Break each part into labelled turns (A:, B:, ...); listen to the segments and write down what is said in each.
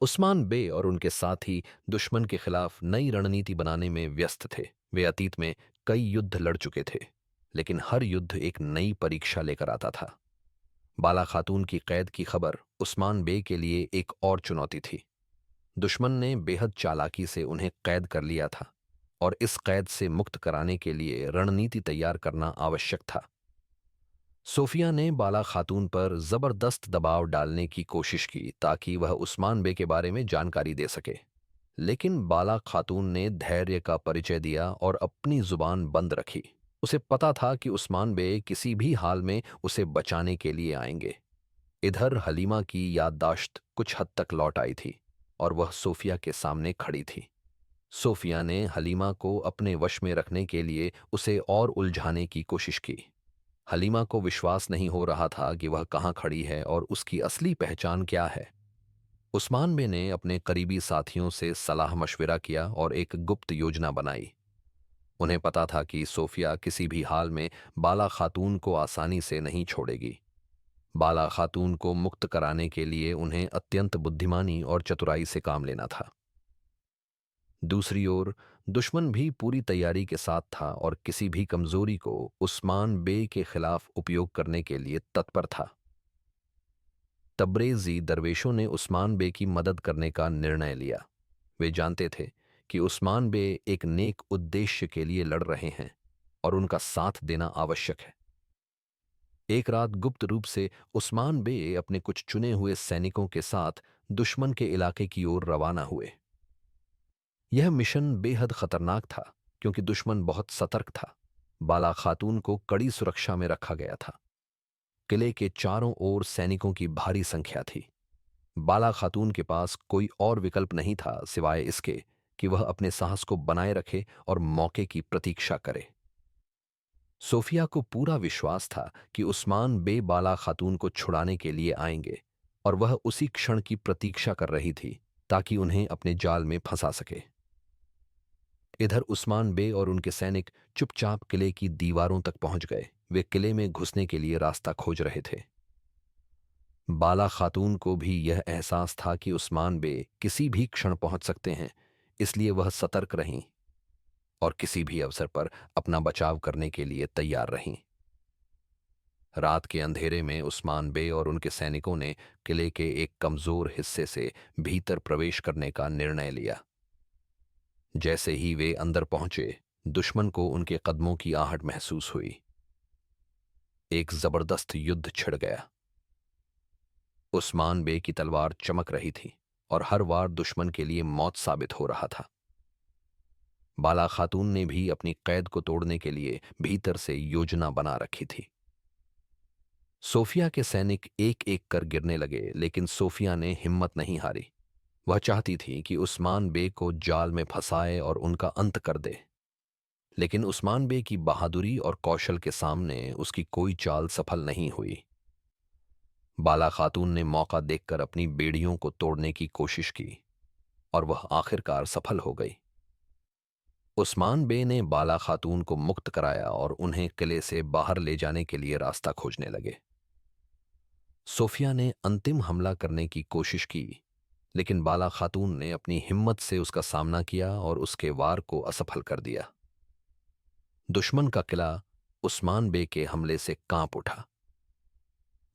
A: उस्मान बे और उनके साथी दुश्मन के खिलाफ नई रणनीति बनाने में व्यस्त थे। वे अतीत में कई युद्ध लड़ चुके थे, लेकिन हर युद्ध एक नई परीक्षा लेकर आता था। बाला खातून की कैद की खबर उस्मान बे के लिए एक और चुनौती थी। दुश्मन ने बेहद चालाकी से उन्हें कैद कर लिया था, और इस कैद से मुक्त कराने के लिए रणनीति तैयार करना आवश्यक था। सोफिया ने बाला खातून पर जबरदस्त दबाव डालने की कोशिश की ताकि वह उस्मान बे के बारे में जानकारी दे सके, लेकिन बाला खातून ने धैर्य का परिचय दिया और अपनी जुबान बंद रखी। उसे पता था कि उस्मान बे किसी भी हाल में उसे बचाने के लिए आएंगे। इधर हलीमा की याददाश्त कुछ हद तक लौट आई थी, और वह सोफिया के सामने खड़ी थी। सोफिया ने हलीमा को अपने वश में रखने के लिए उसे और उलझाने की कोशिश की। हलीमा को विश्वास नहीं हो रहा था कि वह कहाँ खड़ी है और उसकी असली पहचान क्या है। उस्मान बे ने अपने करीबी साथियों से सलाह मशविरा किया और एक गुप्त योजना बनाई। उन्हें पता था कि सोफिया किसी भी हाल में बाला खातून को आसानी से नहीं छोड़ेगी। बाला खातून को मुक्त कराने के लिए उन्हें अत्यंत बुद्धिमानी और चतुराई से काम लेना था। दूसरी ओर दुश्मन भी पूरी तैयारी के साथ था और किसी भी कमजोरी को उस्मान बे के खिलाफ उपयोग करने के लिए तत्पर था। तब्रेजी दरवेशों ने उस्मान बे की मदद करने का निर्णय लिया। वे जानते थे कि उस्मान बे एक नेक उद्देश्य के लिए लड़ रहे हैं और उनका साथ देना आवश्यक है। एक रात गुप्त रूप से उस्मान बे अपने कुछ चुने हुए सैनिकों के साथ दुश्मन के इलाके की ओर रवाना हुए। यह मिशन बेहद खतरनाक था, क्योंकि दुश्मन बहुत सतर्क था। बाला खातून को कड़ी सुरक्षा में रखा गया था। किले के चारों ओर सैनिकों की भारी संख्या थी। बाला खातून के पास कोई और विकल्प नहीं था सिवाय इसके कि वह अपने साहस को बनाए रखे और मौके की प्रतीक्षा करे। सोफिया को पूरा विश्वास था कि उस्मान बे बाला खातून को छुड़ाने के लिए आएंगे, और वह उसी क्षण की प्रतीक्षा कर रही थी ताकि उन्हें अपने जाल में फंसा सके। इधर उस्मान बे और उनके सैनिक चुपचाप किले की दीवारों तक पहुंच गए। वे किले में घुसने के लिए रास्ता खोज रहे थे। बाला खातून को भी यह एहसास था कि उस्मान बे किसी भी क्षण पहुंच सकते हैं, इसलिए वह सतर्क रहीं और किसी भी अवसर पर अपना बचाव करने के लिए तैयार रहीं। रात के अंधेरे में उस्मान बे और उनके सैनिकों ने किले के एक कमजोर हिस्से से भीतर प्रवेश करने का निर्णय लिया। जैसे ही वे अंदर पहुंचे, दुश्मन को उनके कदमों की आहट महसूस हुई। एक जबरदस्त युद्ध छिड़ गया। उस्मान बे की तलवार चमक रही थी और हर वार दुश्मन के लिए मौत साबित हो रहा था। बाला खातून ने भी अपनी कैद को तोड़ने के लिए भीतर से योजना बना रखी थी। सोफिया के सैनिक एक एक कर गिरने लगे, लेकिन सोफिया ने हिम्मत नहीं हारी। वह चाहती थी कि उस्मान बे को जाल में फंसाए और उनका अंत कर दे, लेकिन उस्मान बे की बहादुरी और कौशल के सामने उसकी कोई चाल सफल नहीं हुई। बाला खातून ने मौका देखकर अपनी बेड़ियों को तोड़ने की कोशिश की, और वह आखिरकार सफल हो गई। उस्मान बे ने बाला खातून को मुक्त कराया और उन्हें किले से बाहर ले जाने के लिए रास्ता खोजने लगे। सोफिया ने अंतिम हमला करने की कोशिश की, लेकिन बाला खातून ने अपनी हिम्मत से उसका सामना किया और उसके वार को असफल कर दिया। दुश्मन का किला उस्मान बे के हमले से कांप उठा।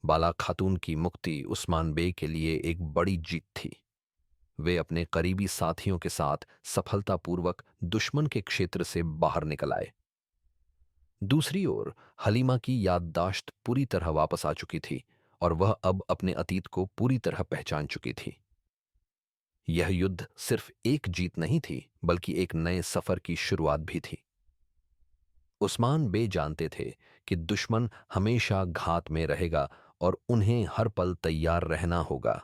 A: बाला खातून की मुक्ति उस्मान बे के लिए एक बड़ी जीत थी। वे अपने करीबी साथियों के साथ सफलतापूर्वक दुश्मन के क्षेत्र से बाहर निकल आए। दूसरी ओर हलीमा की याददाश्त पूरी तरह वापस आ चुकी थी, और वह अब अपने अतीत को पूरी तरह पहचान चुकी थी। यह युद्ध सिर्फ एक जीत नहीं थी, बल्कि एक नए सफर की शुरुआत भी थी। उस्मान बे जानते थे कि दुश्मन हमेशा घात में रहेगा और उन्हें हर पल तैयार रहना होगा।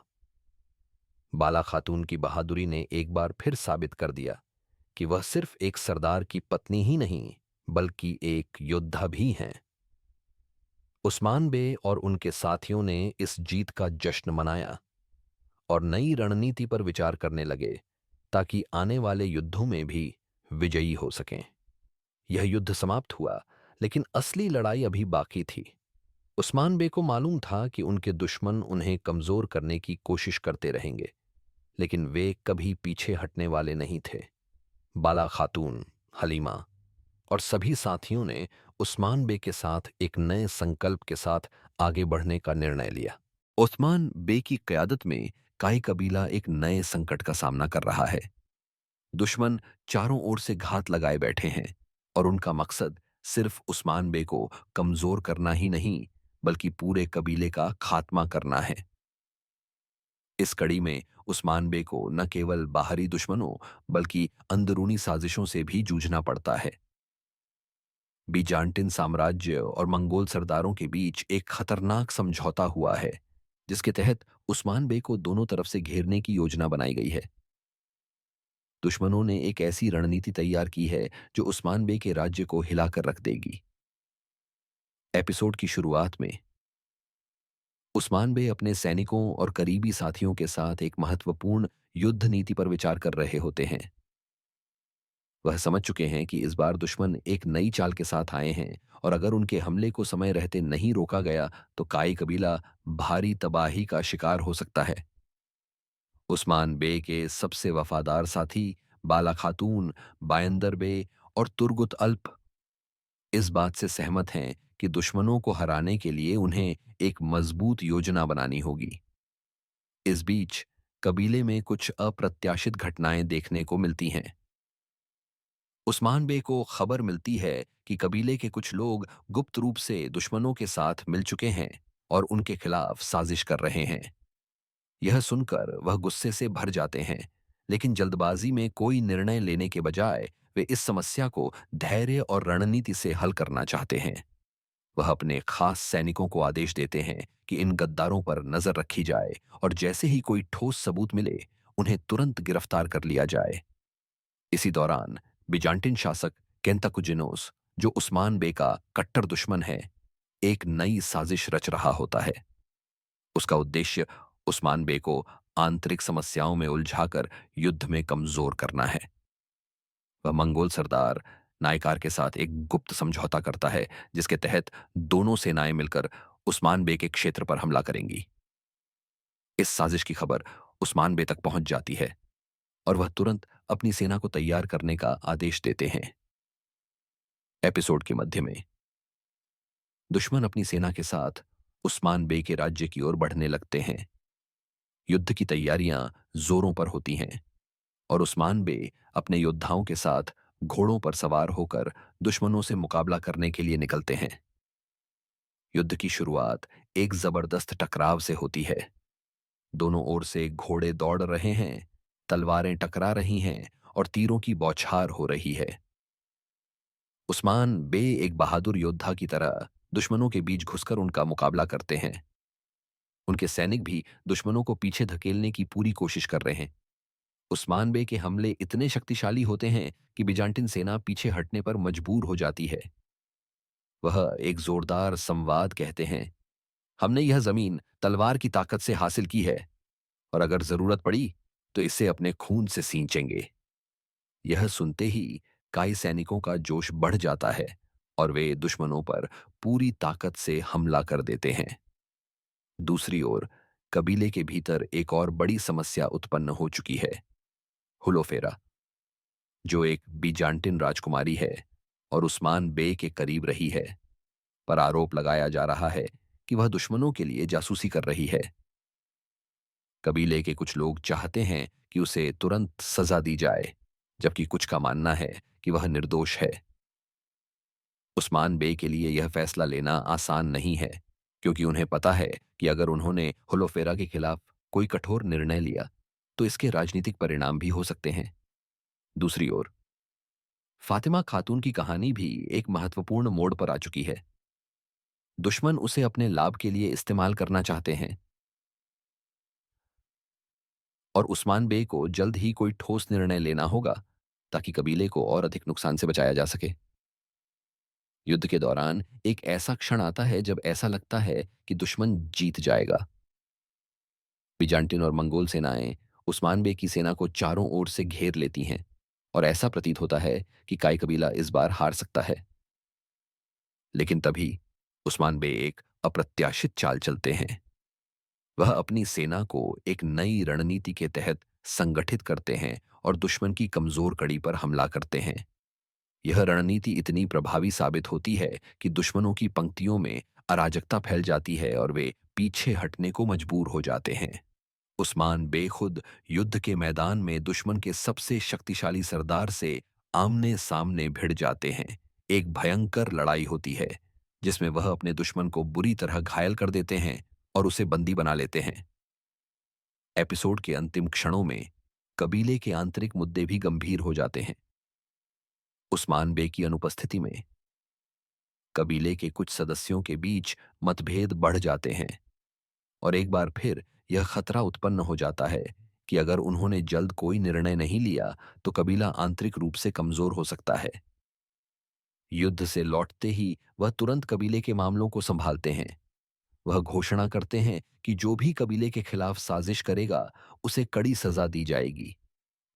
A: बाला खातून की बहादुरी ने एक बार फिर साबित कर दिया कि वह सिर्फ एक सरदार की पत्नी ही नहीं, बल्कि एक योद्धा भी हैं। उस्मान बे और उनके साथियों ने इस जीत का जश्न मनाया और नई रणनीति पर विचार करने लगे, ताकि आने वाले युद्धों में भी विजयी हो सकें। यह युद्ध समाप्त हुआ, लेकिन असली लड़ाई अभी बाकी थी। उस्मान बे को मालूम था कि उनके दुश्मन उन्हें कमजोर करने की कोशिश करते रहेंगे, लेकिन वे कभी पीछे हटने वाले नहीं थे। बाला खातून, हलीमा और सभी साथियों ने उस्मान बे के साथ एक नए संकल्प के साथ आगे बढ़ने का निर्णय लिया। उस्मान बे की क़यादत में काई कबीला एक नए संकट का सामना कर रहा है। दुश्मन चारों ओर से घात लगाए बैठे हैं और उनका मकसद सिर्फ उस्मान बे को कमजोर करना ही नहीं, बल्कि पूरे कबीले का खात्मा करना है। इस कड़ी में उस्मान बे को न केवल बाहरी दुश्मनों बल्कि अंदरूनी साजिशों से भी जूझना पड़ता है। बीजान्टिन साम्राज्य और मंगोल सरदारों के बीच एक खतरनाक समझौता हुआ है, जिसके तहत उस्मान बे को दोनों तरफ से घेरने की योजना बनाई गई है। दुश्मनों ने एक ऐसी रणनीति तैयार की है जो उस्मान बे के राज्य को हिलाकर रख देगी। एपिसोड की शुरुआत में उस्मान बे अपने सैनिकों और करीबी साथियों के साथ एक महत्वपूर्ण युद्ध नीति पर विचार कर रहे होते हैं। वह समझ चुके हैं कि इस बार दुश्मन एक नई चाल के साथ आए हैं और अगर उनके हमले को समय रहते नहीं रोका गया तो काई कबीला भारी तबाही का शिकार हो सकता है। उस्मान बे के सबसे वफादार साथी बाला खातून, बायंदर बे और तुर्गुत अल्प इस बात से सहमत हैं कि दुश्मनों को हराने के लिए उन्हें एक मजबूत योजना बनानी होगी। इस बीच कबीले में कुछ अप्रत्याशित घटनाएं देखने को मिलती हैं। उस्मान बे को खबर मिलती है कि कबीले के कुछ लोग गुप्त रूप से दुश्मनों के साथ मिल चुके हैं और उनके खिलाफ साजिश कर रहे हैं। यह सुनकर वह गुस्से से भर जाते हैं, लेकिन जल्दबाजी में कोई निर्णय लेने के बजाय वे इस समस्या को धैर्य और रणनीति से हल करना चाहते हैं। वह अपने खास सैनिकों को आदेश देते हैं कि इन गद्दारों पर नजर रखी जाए और जैसे ही कोई ठोस सबूत मिले उन्हें तुरंत गिरफ्तार कर लिया जाए। इसी दौरान बिजान्टिन शासक केंताकुजिनोस, जो उस्मान बे का कट्टर दुश्मन है, एक नई साजिश रच रहा होता है। उसका उद्देश्य उस्मान बे को आंतरिक समस्याओं में उलझाकर युद्ध में कमजोर करना है। वह मंगोल सरदार नायकार के साथ एक गुप्त समझौता करता है, जिसके तहत दोनों सेनाएं मिलकर उस्मान बे के क्षेत्र पर हमला करेंगी। इस साजिश की खबर उस्मान बे तक पहुंच जाती है और वह तुरंत अपनी सेना को तैयार करने का आदेश देते हैं। एपिसोड के मध्य में दुश्मन अपनी सेना के साथ उस्मान बे के राज्य की ओर बढ़ने लगते हैं। युद्ध की तैयारियां जोरों पर होती हैं और उस्मान बे अपने योद्धाओं के साथ घोड़ों पर सवार होकर दुश्मनों से मुकाबला करने के लिए निकलते हैं। युद्ध की शुरुआत एक जबरदस्त टकराव से होती है। दोनों ओर से घोड़े दौड़ रहे हैं, तलवारें टकरा रही हैं और तीरों की बौछार हो रही है। उस्मान बे एक बहादुर योद्धा की तरह दुश्मनों के बीच घुसकर उनका मुकाबला करते हैं। उनके सैनिक भी दुश्मनों को पीछे धकेलने की पूरी कोशिश कर रहे हैं। उस्मान बे के हमले इतने शक्तिशाली होते हैं कि बिजान्टिन सेना पीछे हटने पर मजबूर हो जाती है। वह एक जोरदार संवाद कहते हैं, हमने यह जमीन तलवार की ताकत से हासिल की है और अगर जरूरत पड़ी तो इसे अपने खून से सींचेंगे। यह सुनते ही काई सैनिकों का जोश बढ़ जाता है और वे दुश्मनों पर पूरी ताकत से हमला कर देते हैं। दूसरी ओर कबीले के भीतर एक और बड़ी समस्या उत्पन्न हो चुकी है। हुलोफेरा, जो एक बीजान्टिन राजकुमारी है और उस्मान बे के करीब रही है, पर आरोप लगाया जा रहा है कि वह दुश्मनों के लिए जासूसी कर रही है। कबीले के कुछ लोग चाहते हैं कि उसे तुरंत सजा दी जाए, जबकि कुछ का मानना है कि वह निर्दोष है। उस्मान बे के लिए यह फैसला लेना आसान नहीं है, क्योंकि उन्हें पता है कि अगर उन्होंने हुलोफेरा के खिलाफ कोई कठोर निर्णय लिया तो इसके राजनीतिक परिणाम भी हो सकते हैं। दूसरी ओर फातिमा खातून की कहानी भी एक महत्वपूर्ण मोड़ पर आ चुकी है। दुश्मन उसे अपने लाभ के लिए इस्तेमाल करना चाहते हैं और उस्मान बे को जल्द ही कोई ठोस निर्णय लेना होगा ताकि कबीले को और अधिक नुकसान से बचाया जा सके। युद्ध के दौरान एक ऐसा क्षण आता है जब ऐसा लगता है कि दुश्मन जीत जाएगा। बिजान्टिन और मंगोल सेनाएं उस्मान बे की सेना को चारों ओर से घेर लेती हैं और ऐसा प्रतीत होता है कि काई कबीला इस बार हार सकता है। लेकिन तभी उस्मान बे एक अप्रत्याशित चाल चलते हैं। वह अपनी सेना को एक नई रणनीति के तहत संगठित करते हैं और दुश्मन की कमजोर कड़ी पर हमला करते हैं। यह रणनीति इतनी प्रभावी साबित होती है कि दुश्मनों की पंक्तियों में अराजकता फैल जाती है और वे पीछे हटने को मजबूर हो जाते हैं। उस्मान बेखुद युद्ध के मैदान में दुश्मन के सबसे शक्तिशाली सरदार से आमने सामने भिड़ जाते हैं। एक भयंकर लड़ाई होती है जिसमें वह अपने दुश्मन को बुरी तरह घायल कर देते हैं और उसे बंदी बना लेते हैं। एपिसोड के अंतिम क्षणों में कबीले के आंतरिक मुद्दे भी गंभीर हो जाते हैं। उस्मान बे की अनुपस्थिति में कबीले के कुछ सदस्यों के बीच मतभेद बढ़ जाते हैं और एक बार फिर यह खतरा उत्पन्न हो जाता है कि अगर उन्होंने जल्द कोई निर्णय नहीं लिया तो कबीला आंतरिक रूप से कमजोर हो सकता है। युद्ध से लौटते ही वह तुरंत कबीले के मामलों को संभालते हैं। वह घोषणा करते हैं कि जो भी कबीले के खिलाफ साजिश करेगा उसे कड़ी सजा दी जाएगी।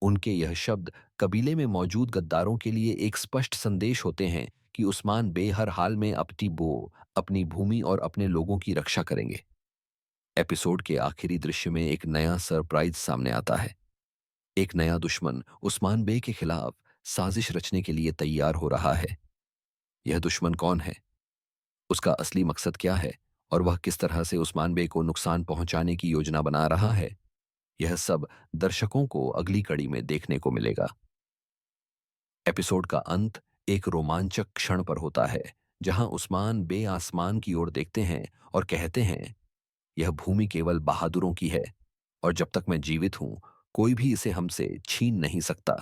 A: उनके यह शब्द कबीले में मौजूद गद्दारों के लिए एक स्पष्ट संदेश होते हैं कि उस्मान बे हर हाल में अपनी भूमि और अपने लोगों की रक्षा करेंगे। एपिसोड के आखिरी दृश्य में एक नया सरप्राइज सामने आता है। एक नया दुश्मन उस्मान बे के खिलाफ साजिश रचने के लिए तैयार हो रहा है। यह दुश्मन कौन है, उसका असली मकसद क्या है और वह किस तरह से उस्मान बे को नुकसान पहुंचाने की योजना बना रहा है, यह सब दर्शकों को अगली कड़ी में देखने को मिलेगा। एपिसोड का अंत एक रोमांचक क्षण पर होता है जहां उस्मान बे आसमान की ओर देखते हैं और कहते हैं, यह भूमि केवल बहादुरों की है और जब तक मैं जीवित हूं कोई भी इसे हमसे छीन नहीं सकता।